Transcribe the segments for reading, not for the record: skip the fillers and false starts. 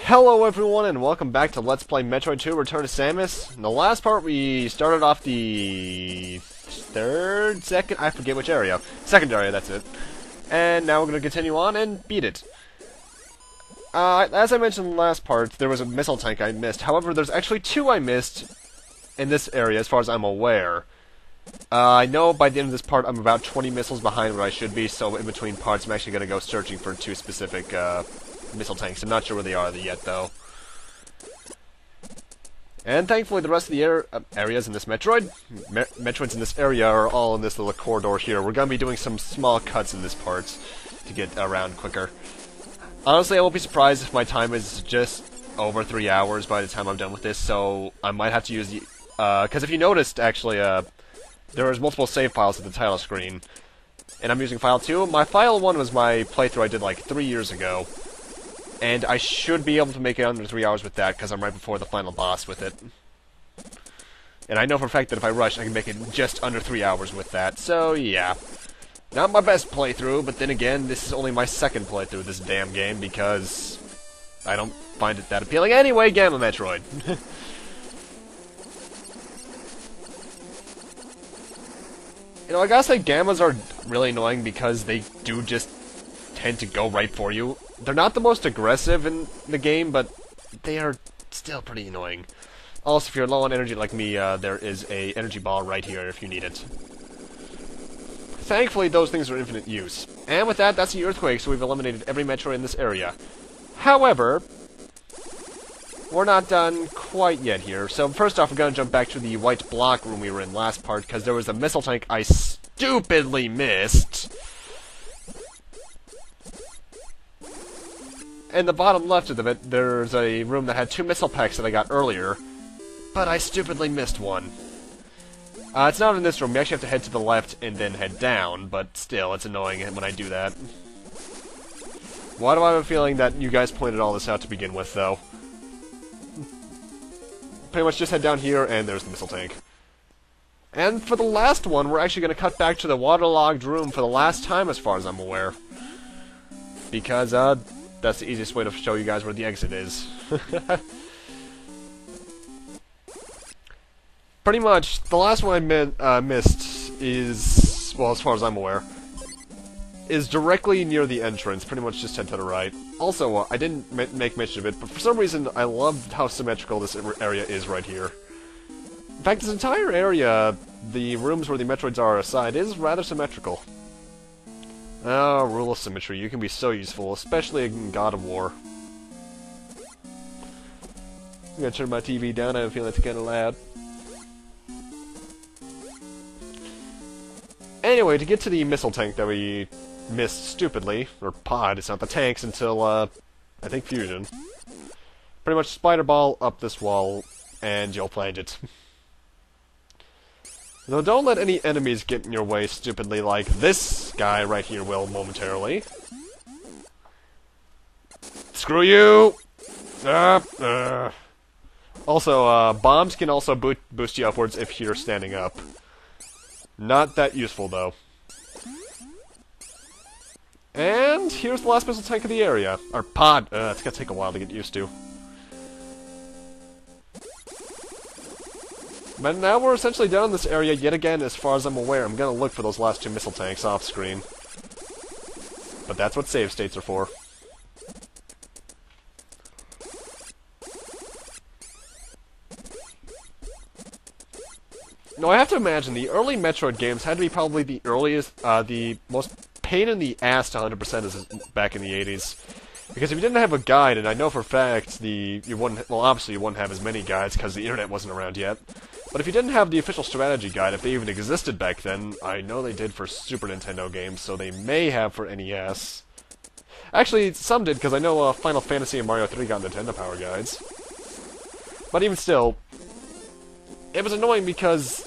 Hello everyone and welcome back to Let's Play Metroid 2 Return to Samus. In the last part we started off the second, I forget which area. Second area, that's it. And now we're going to continue on and beat it. As I mentioned in the last part, there was a missile tank I missed. However, there's actually two I missed in this area as far as I'm aware. I know by the end of this part I'm about 20 missiles behind where I should be, so in between parts I'm actually going to go searching for two specific missile tanks. I'm not sure where they are yet, though. And thankfully the rest of the areas in this Metroid, Metroids in this area are all in this little corridor here. We're going to be doing some small cuts in this part to get around quicker. Honestly, I won't be surprised if my time is just over 3 hours by the time I'm done with this, so I might have to use the... because if you noticed, actually, there was multiple save files at the title screen, and I'm using file 2. My file 1 was my playthrough I did like 3 years ago, and I should be able to make it under 3 hours with that, because I'm right before the final boss with it. And I know for a fact that if I rush, I can make it just under 3 hours with that, so yeah. Not my best playthrough, but then again, this is only my second playthrough of this damn game, because I don't find it that appealing anyway. Gamma Metroid. You know, I gotta say, Gammas are really annoying because they do just tend to go right for you. They're not the most aggressive in the game, but they are still pretty annoying. Also, if you're low on energy like me, there is a energy ball right here if you need it. Thankfully, those things are infinite use. And with that, that's the earthquake, so we've eliminated every Metroid in this area. However, we're not done quite yet here. So first off, we're going to jump back to the white block room we were in last part, because there was a missile tank I stupidly missed. In the bottom left of it, there's a room that had 2 missile packs that I got earlier, but I stupidly missed one. It's not in this room. We actually have to head to the left and then head down, but still, it's annoying when I do that. Why do I have a feeling that you guys pointed all this out to begin with, though? Pretty much just head down here, and there's the missile tank. And for the last one, we're actually going to cut back to the waterlogged room for the last time, as far as I'm aware. Because, that's the easiest way to show you guys where the exit is. Pretty much, the last one I missed is, well, as far as I'm aware, is directly near the entrance, pretty much just head to the right. Also, I didn't make mention of it, but for some reason, I love how symmetrical this area is right here. In fact, this entire area, the rooms where the Metroids are assigned, is rather symmetrical. Oh, rule of symmetry, you can be so useful, especially in God of War. I'm gonna turn my TV down, I feel it's kinda loud. Anyway, to get to the missile tank that we missed stupidly, or pod, it's not the tanks until, I think Fusion. Pretty much spider ball up this wall, and you'll find it. Now, don't let any enemies get in your way stupidly like this guy right here will momentarily. Screw you! Also, bombs can also boost you upwards if you're standing up. Not that useful, though. And here's the last missile tank of the area. Or pod. It's gonna take a while to get used to. But now we're essentially done in this area yet again, as far as I'm aware. I'm gonna look for those last 2 missile tanks off screen. But that's what save states are for. No, I have to imagine the early Metroid games had to be probably the earliest, the most pain in the ass to 100% back in the 80s. Because if you didn't have a guide, and I know for a fact you wouldn't, well, obviously you wouldn't have as many guides because the internet wasn't around yet. But if you didn't have the official strategy guide, if they even existed back then, I know they did for Super Nintendo games, so they may have for NES. Actually, some did, because I know Final Fantasy and Mario 3 got Nintendo Power Guides. But even still, it was annoying because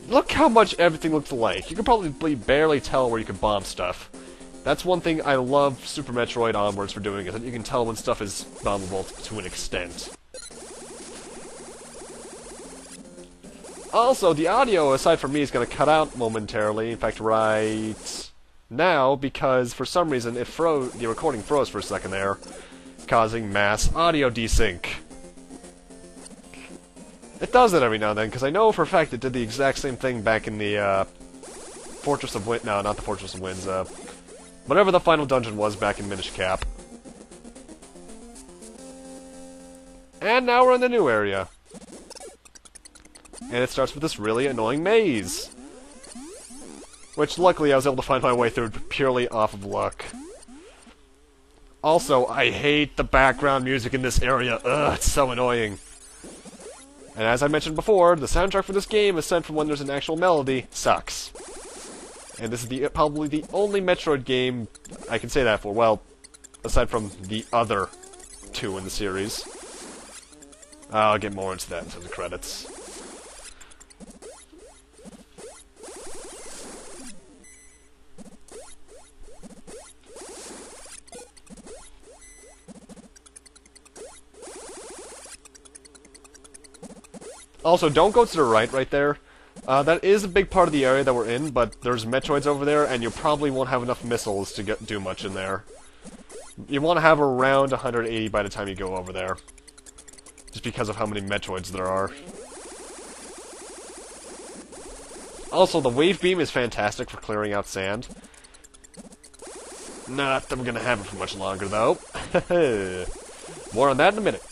look how much everything looked alike. You could probably barely tell where you could bomb stuff. That's one thing I love Super Metroid onwards for doing, is that you can tell when stuff is bombable to an extent. Also, the audio, aside from me, is going to cut out momentarily. In fact, right now because for some reason the recording froze for a second there, causing mass audio desync. It does it every now and then, because I know for a fact it did the exact same thing back in the Fortress of Wind. No, not the Fortress of Winds. Whatever the final dungeon was back in Minish Cap. And now we're in the new area. And it starts with this really annoying maze. Which, luckily, I was able to find my way through purely off of luck. Also, I hate the background music in this area. Ugh, it's so annoying. And as I mentioned before, the soundtrack for this game is sent from when there's an actual melody. Sucks. And this is probably the only Metroid game I can say that for. Well, aside from the other two in the series. I'll get more into that into the credits. Also, don't go to the right there. That is a big part of the area that we're in, but there's Metroids over there, and you probably won't have enough missiles to do much in there. You want to have around 180 by the time you go over there. Just because of how many Metroids there are. Also, the wave beam is fantastic for clearing out sand. Not that we're gonna have it for much longer, though. More on that in a minute.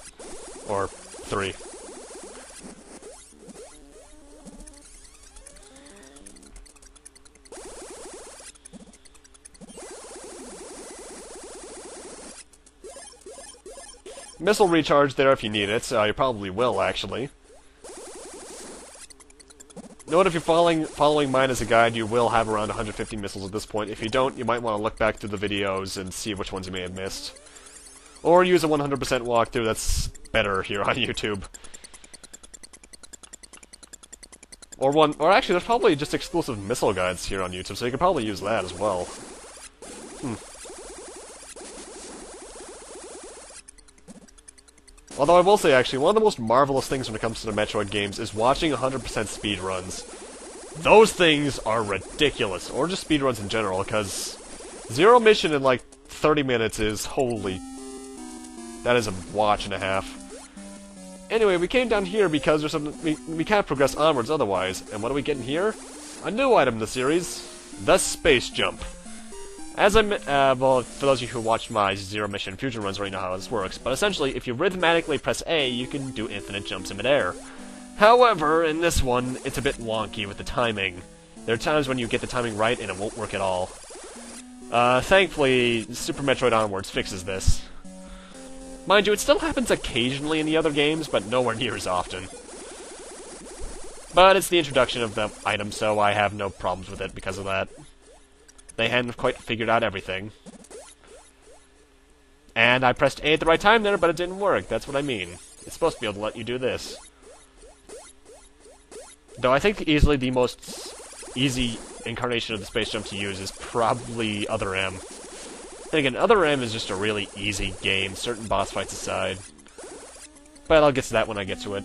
Or 3. Missile recharge there if you need it. You probably will, actually. Note if you're following mine as a guide, you will have around 150 missiles at this point. If you don't, you might want to look back through the videos and see which ones you may have missed. Or use a 100% walkthrough, that's better here on YouTube. Or actually, there's probably just exclusive missile guides here on YouTube, so you could probably use that as well. Although I will say, actually, one of the most marvelous things when it comes to the Metroid games is watching 100% speedruns. Those things are ridiculous, or just speedruns in general, because zero mission in like 30 minutes is holy. That is a watch and a half. Anyway, we came down here because there's we can't progress onwards otherwise. And what do we get in here? A new item in the series, the Space Jump. As well, for those of you who watched my Zero Mission Fusion runs already know how this works, but essentially, if you rhythmically press A, you can do infinite jumps in midair. However, in this one, it's a bit wonky with the timing. There are times when you get the timing right and it won't work at all. Thankfully, Super Metroid Onwards fixes this. Mind you, it still happens occasionally in the other games, but nowhere near as often. But it's the introduction of the item, so I have no problems with it because of that. They hadn't quite figured out everything. And I pressed A at the right time there, but it didn't work. That's what I mean. It's supposed to be able to let you do this. Though I think easily the most easy incarnation of the space jump to use is probably Other M. Then again, Other M is just a really easy game, certain boss fights aside. But I'll get to that when I get to it.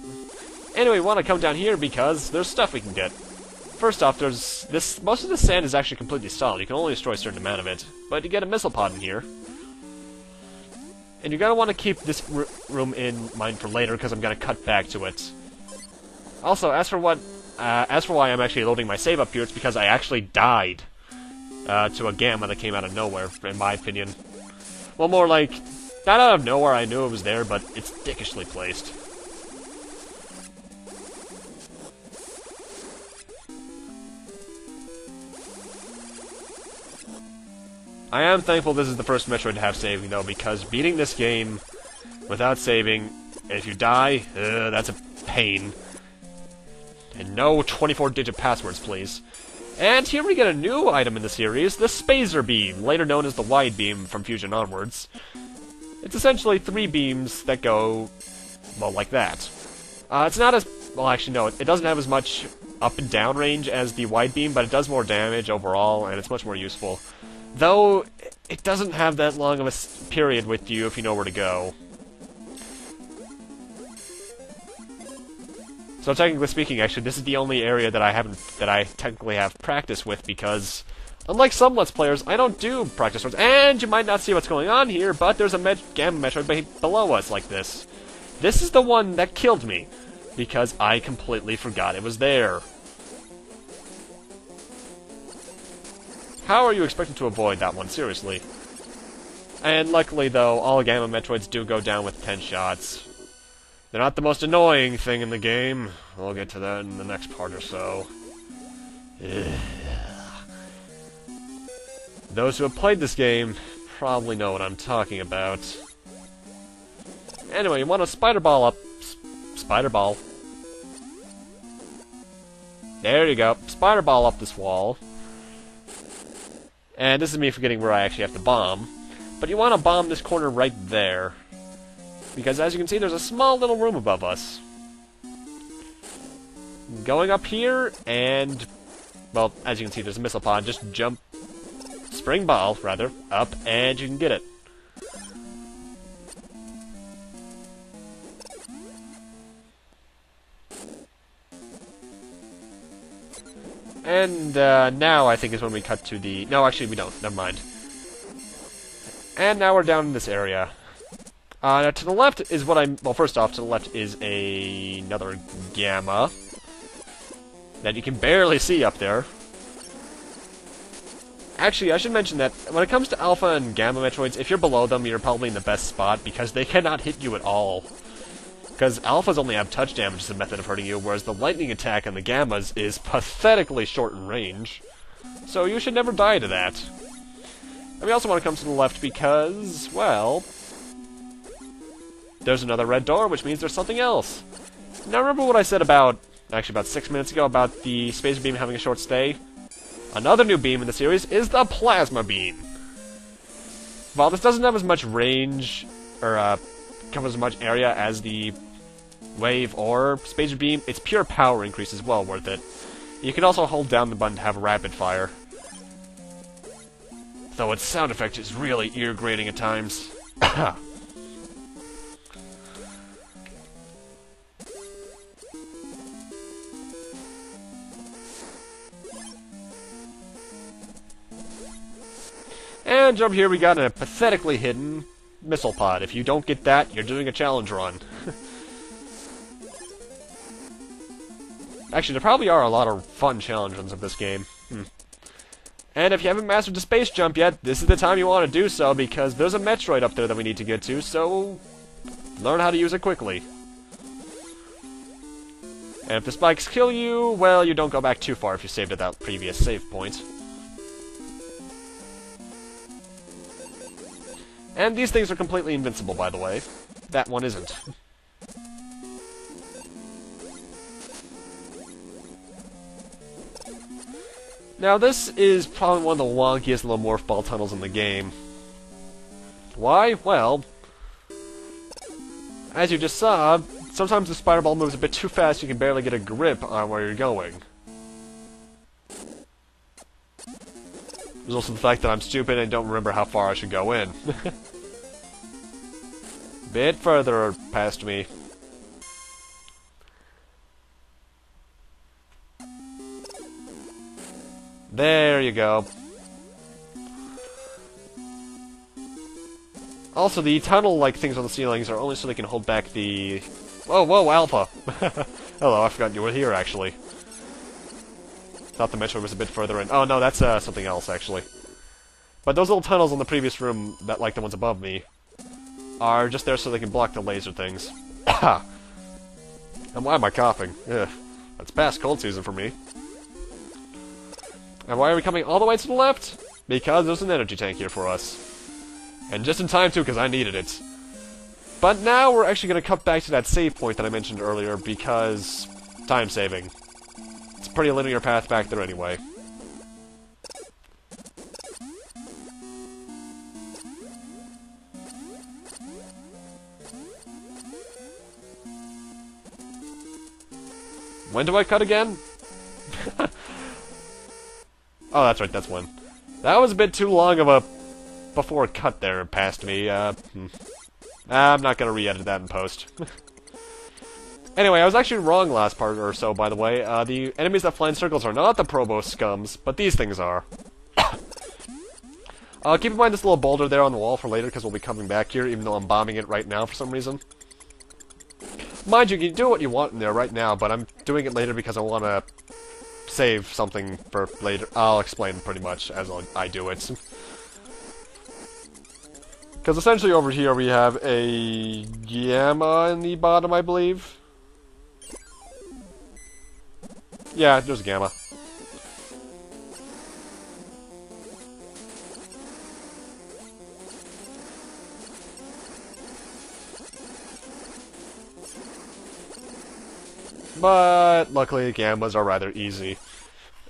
Anyway, we want to come down here because there's stuff we can get. First off, there's this. Most of the sand is actually completely solid. You can only destroy a certain amount of it, but you get a missile pod in here, and you're gonna want to keep this room in mind for later because I'm gonna cut back to it. Also, as for why I'm actually loading my save up here, it's because I actually died to a gamma that came out of nowhere, in my opinion. Well, more like not out of nowhere. I knew it was there, but it's dickishly placed. I am thankful this is the first Metroid to have saving, though, because beating this game without saving, if you die, that's a pain. And no 24-digit passwords, please. And here we get a new item in the series, the Spazer Beam, later known as the Wide Beam from Fusion onwards. It's essentially 3 beams that go, well, like that. It's not as... well, actually, no, it doesn't have as much up and down range as the Wide Beam, but it does more damage overall, and it's much more useful. Though, it doesn't have that long of a period with you if you know where to go. So technically speaking, actually, this is the only area that I technically have practice with because Unlike some Let's Players, I don't do practice runs, and you might not see what's going on here, but there's a Gamma Metroid below us like this. This is the one that killed me, because I completely forgot it was there. How are you expected to avoid that one, seriously? And luckily, though, all Gamma Metroids do go down with 10 shots. They're not the most annoying thing in the game. We'll get to that in the next part or so. Those who have played this game probably know what I'm talking about. Anyway, you want to spider ball up. Spider ball. There you go. Spider ball up this wall. And this is me forgetting where I actually have to bomb. But you want to bomb this corner right there. Because as you can see, there's a small little room above us. Going up here, and... well, as you can see, there's a missile pod. Just jump... spring ball, rather, up, and you can get it. And now I think is when we cut to the... no, actually we don't. Never mind. And now we're down in this area. Now to the left is what I'm... well, first off, to the left is another Gamma that you can barely see up there. Actually, I should mention that when it comes to Alpha and Gamma Metroids, if you're below them, you're probably in the best spot because they cannot hit you at all. Because Alphas only have touch damage as a method of hurting you, whereas the lightning attack on the Gammas is pathetically short in range. So you should never die to that. And we also want to come to the left because, well... there's another red door, which means there's something else. Now remember what I said about, actually about 6 minutes ago, about the Spazer Beam having a short stay? Another new beam in the series is the Plasma Beam. While this doesn't have as much range, or covers as much area as the Wave or Spazer Beam, its pure power increase is well worth it. You can also hold down the button to have rapid fire. Though its sound effect is really ear-grating at times. And over here we got a pathetically hidden missile pod. If you don't get that, you're doing a challenge run. Actually, there probably are a lot of fun challenge runs of this game. And if you haven't mastered the space jump yet, this is the time you want to do so, because there's a Metroid up there that we need to get to, so learn how to use it quickly. And if the spikes kill you, well, you don't go back too far if you saved at that previous save point. And these things are completely invincible, by the way. That one isn't. Now, this is probably one of the wonkiest little morph ball tunnels in the game. Why? Well, as you just saw, sometimes the spider ball moves a bit too fast, you can barely get a grip on where you're going. There's also the fact that I'm stupid and don't remember how far I should go in. Bit further past me. There you go. Also, the tunnel-like things on the ceilings are only so they can hold back the... whoa, whoa, Alpha! Hello, I forgot you were here, actually. Thought the Metroid was a bit further in. Oh, no, that's something else, actually. But those little tunnels in the previous room, that like the ones above me, are just there so they can block the laser things. And why am I coughing? Ugh. That's past cold season for me. And why are we coming all the way to the left? Because there's an energy tank here for us. And just in time, too, because I needed it. But now we're actually going to cut back to that save point that I mentioned earlier, because... time saving. It's a pretty linear path back there anyway. When do I cut again? Oh, that's right, that's when. That was a bit too long of a before cut there past me. I'm not gonna re-edit that in post. Anyway, I was actually wrong last part or so, by the way. The enemies that fly in circles are not the Probo scums, but these things are. Keep in mind this little boulder there on the wall for later, because we'll be coming back here, even though I'm bombing it right now for some reason. Mind you, you can do what you want in there right now, but I'm doing it later because I want to save something for later. I'll explain pretty much as I do it. Because essentially over here we have a gamma in the bottom, I believe. Yeah, there's a gamma. But luckily, gammas are rather easy.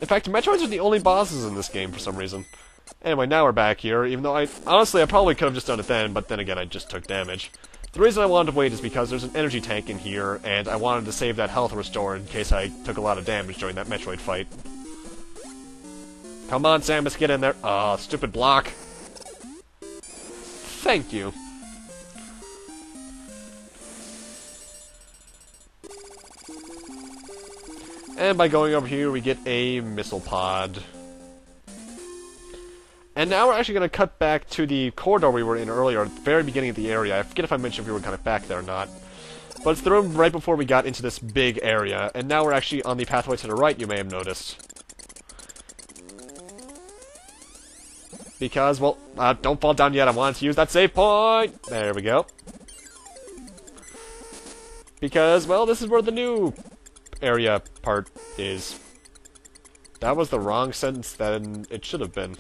In fact, Metroids are the only bosses in this game for some reason. Anyway, now we're back here, even though honestly, I probably could have just done it then, but then again, I just took damage. The reason I wanted to wait is because there's an energy tank in here, and I wanted to save that health restore in case I took a lot of damage during that Metroid fight. Come on, Samus, get in there. Ah, stupid block. Thank you. And by going over here, we get a missile pod. And now we're actually going to cut back to the corridor we were in earlier, at the very beginning of the area. I forget if I mentioned if we were kind of back there or not. But it's the room right before we got into this big area. And now we're actually on the pathway to the right, you may have noticed. Because, well, don't fall down yet. I wanted to use that save point. There we go. Because, well, this is where the new area part is. That was the wrong sentence than it should have been.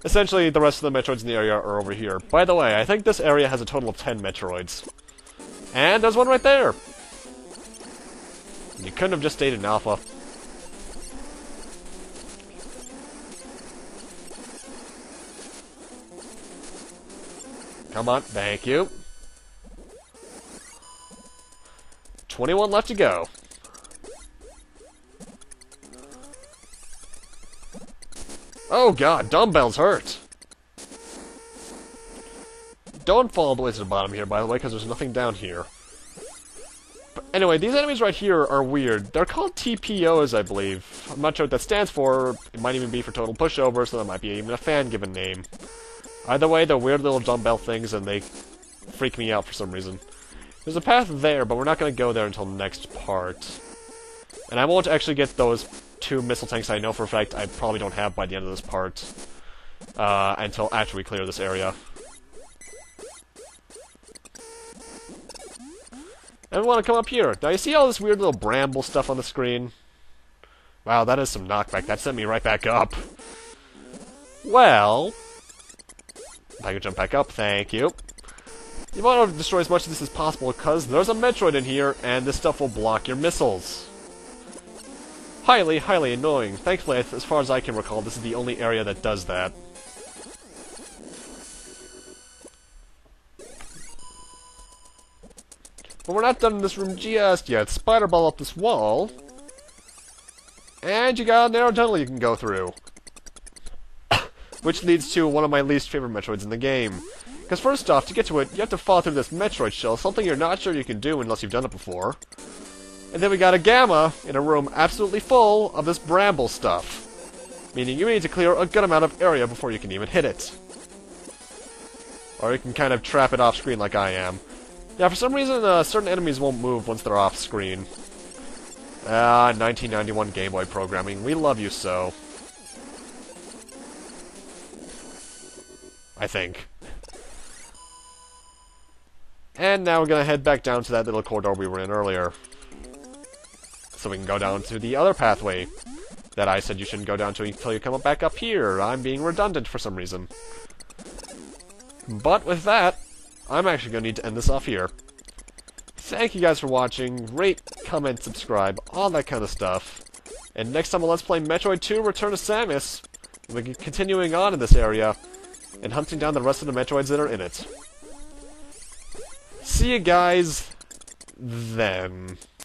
Essentially, the rest of the Metroids in the area are over here. By the way, I think this area has a total of 10 Metroids. And there's one right there! You couldn't have just stayed in Alpha. Come on, thank you. 21 left to go. Oh god, dumbbells hurt! Don't fall all the way to the bottom here, by the way, because there's nothing down here. But anyway, these enemies right here are weird. They're called TPOs, I believe. I'm not sure what that stands for. It might even be for total pushover, so that might be even a fan-given name. Either way, they're weird little dumbbell things, and they freak me out for some reason. There's a path there, but we're not going to go there until next part. And I won't actually get those 2 missile tanks I know for a fact I probably don't have by the end of this part. Until after we clear this area. And we want to come up here. Now you see all this weird little bramble stuff on the screen? Wow, that is some knockback. That sent me right back up. Well, if I can jump back up, thank you. You want to destroy as much of this as possible because there's a Metroid in here and this stuff will block your missiles. Highly, highly annoying. Thankfully, as far as I can recall, this is the only area that does that. But we're not done in this room just yet. Spider ball up this wall. And you got a narrow tunnel you can go through. Which leads to one of my least favorite Metroids in the game. Because first off, to get to it, you have to fall through this Metroid shell, something you're not sure you can do unless you've done it before. And then we got a gamma in a room absolutely full of this bramble stuff. Meaning you need to clear a good amount of area before you can even hit it. Or you can kind of trap it off screen like I am. Yeah, for some reason, certain enemies won't move once they're off screen. 1991 Game Boy programming. We love you so. I think. And now we're gonna head back down to that little corridor we were in earlier. So we can go down to the other pathway that I said you shouldn't go down to until you come back up here. I'm being redundant for some reason. But with that, I'm actually going to need to end this off here. Thank you guys for watching. Rate, comment, subscribe, all that kind of stuff. And next time on Let's Play Metroid 2 Return to Samus, we'll be continuing on in this area and hunting down the rest of the Metroids that are in it. See you guys then.